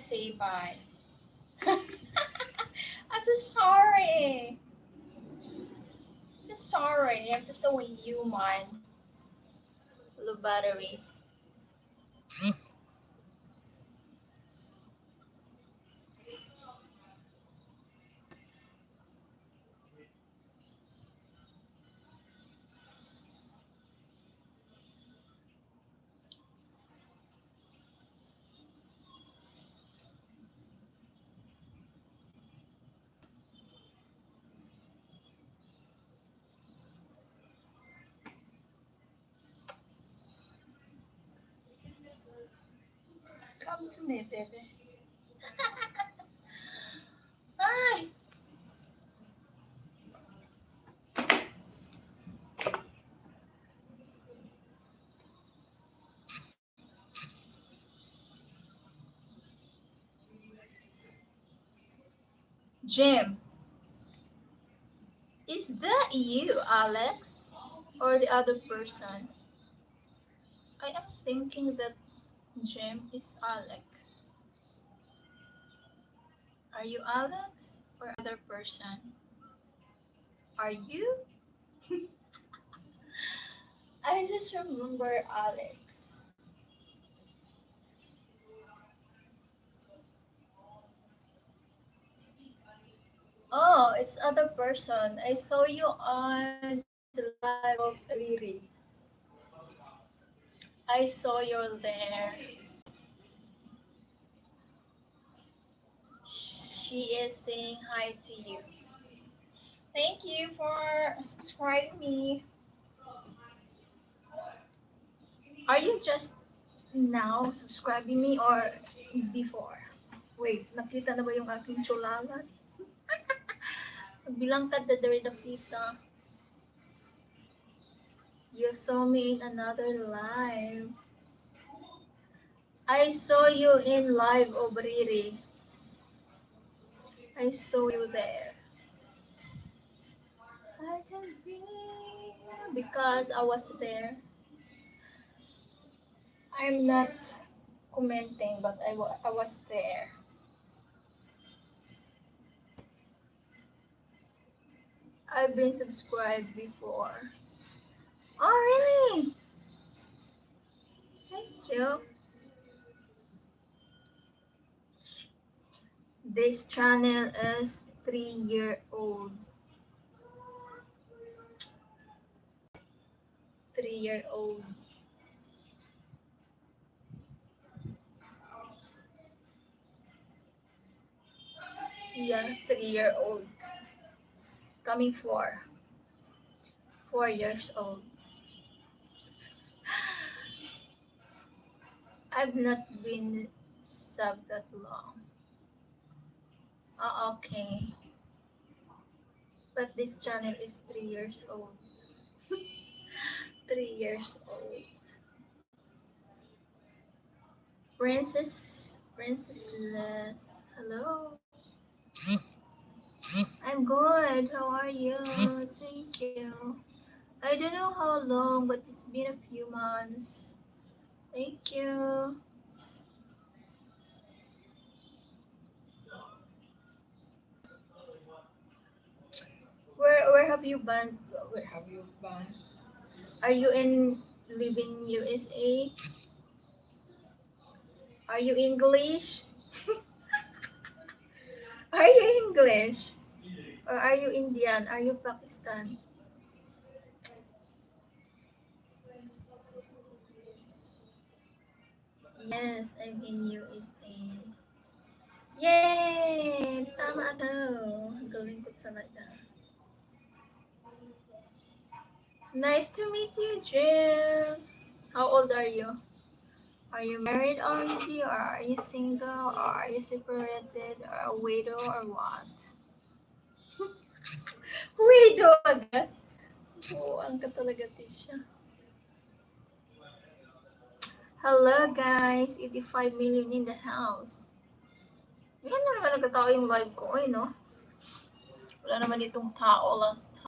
say bye. I'm so sorry. I'm so sorry. I'm just a human. Low battery. Come to me, baby. Ay! Jim, is that you, Alex? Or the other person? I am thinking that Jim is Alex. Are you Alex or other person? Are you? I just remember Alex. Oh, it's other person. I saw you on the live of Riri. I saw you there. She is saying hi to you. Thank you for subscribing me. Are you just now subscribing me or before? Wait, nakita na ba yung aking tsulalan? Bilang ka dadari nakita. You saw me in another live. I saw you in live Obriri. I saw you there. I can be because I was there. I'm not commenting, but I was there. I've been subscribed before. Oh, really? Thank you. This channel is 3-year old. 3-year old. Yeah, 3-year old. Coming 4 years old. I've not been sub that long. Oh, okay. But this channel is 3 years old. 3 years old. Princess Les. Hello. I'm good. How are you? Thank you. I don't know how long, but it's been a few months. Thank you. Where have you been? Where have you been? Are you in living USA? Are you English? Are you English? Or are you Indian? Are you Pakistan? Yes, I'm in USA. Yay! Tama to. Galing ko talaga. Nice to meet you, Jim. How old are you? Are you married already, or are you single, or are you separated, or a widow, or what? Widow agad? Buang ka talaga, Tisha. Hello, guys. 85 million in the house. Yan na naman nagkatao yung live ko, no? Wala naman itong tao last